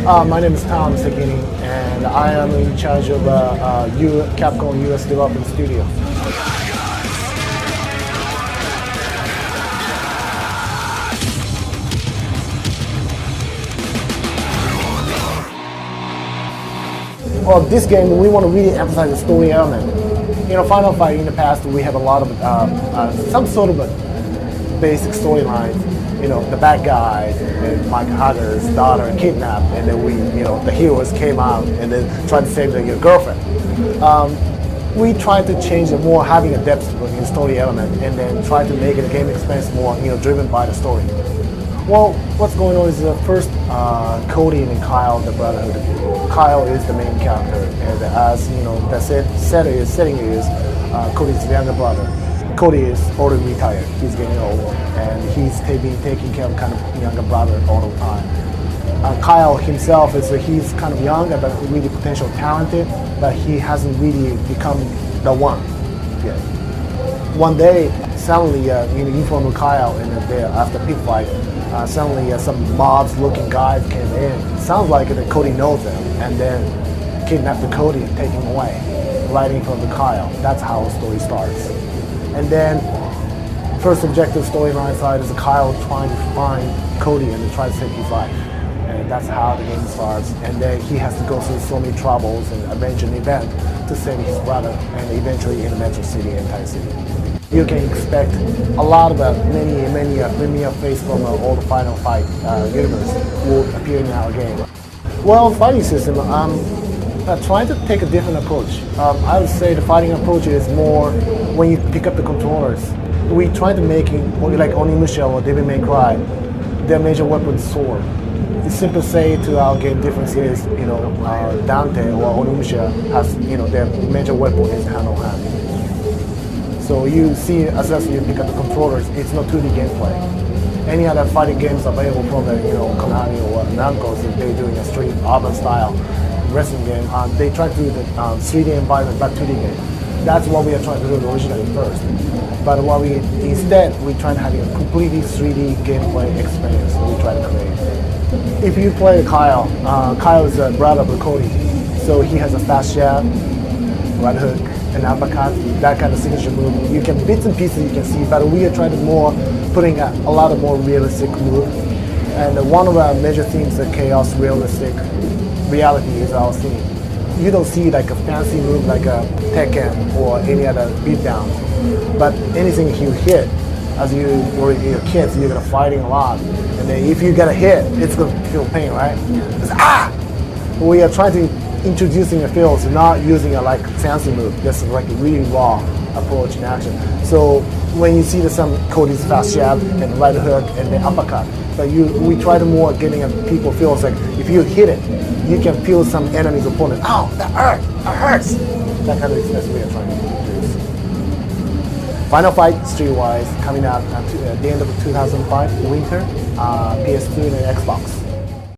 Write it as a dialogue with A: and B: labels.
A: My name is Tom Sakini, and I am in charge of Capcom US Development Studio. Well, this game, we want to really emphasize the story element. Final Fight in the past, we have a lot of some sort of a basic storylines. The bad guys, and Mike Hutter's daughter kidnapped, and then the heroes came out and then tried to save your girlfriend. We tried to change it more, having a depth in story element, and then try to make the game experience more, driven by the story. Well, what's going on is first, Cody and Kyle, the brotherhood. Kyle is the main character, and as the setting is Cody's younger brother. Cody is already retired. He's getting old, and he's been taking care of kind of younger brother all the time. Kyle himself he's kind of young, but really potential talented, but he hasn't really become the one yet. One day, suddenly, in front of Kyle, and after pit fight, suddenly some mobs-looking guys came in. It sounds like that Cody knows them, and then kidnapped the Cody and take him away, right in front of Kyle. That's how the story starts. And then, first objective storyline side is Kyle trying to find Cody and try to save his life. And that's how the game starts. And then he has to go through so many troubles and arrange an event to save his brother, and eventually in the Metro City, entire city. You can expect a lot of many face from all the Final Fight universe will appear in our game. Well, fighting system, trying to take a different approach. I would say the fighting approach is more when you pick up the controllers. We try to make it like Onimusha or Devil May Cry, their major weapon is sword. It's simple to say to our game difference is, Dante or Onimusha has, their major weapon is hand-on-hand. So you see, as you pick up the controllers, it's not 2D gameplay. Any other fighting games available from the, Konami or Namco, if they're doing a street urban style wrestling game, they try to do the 3D environment, but 2D game. That's what we are trying to do originally first. But instead, we try to have a completely 3D gameplay experience we try to create. If you play Kyle, Kyle is a brother of Cody, so he has a fast jab, right hook, an uppercut, that kind of signature move. You can bits and pieces you can see, but we are trying to putting a lot of more realistic move. And one of our major themes of chaos realistic reality is our theme. You don't see like a fancy move like a Tekken or any other beatdown, but anything you hit, as your kids, you're gonna fighting a lot, and then if you get a hit, it's gonna feel pain, right? It's, we are trying to introducing a feel, so not using a like fancy move. This is like a really raw approach in action. So when you see some Cody's fast jab and right hook and then uppercut, but we try to more getting people feels like if you hit it, you can feel some enemy's opponent. Ow, that hurts. That kind of experience we are trying to produce. Final Fight Streetwise coming out at the end of 2005 winter, PS2 and Xbox.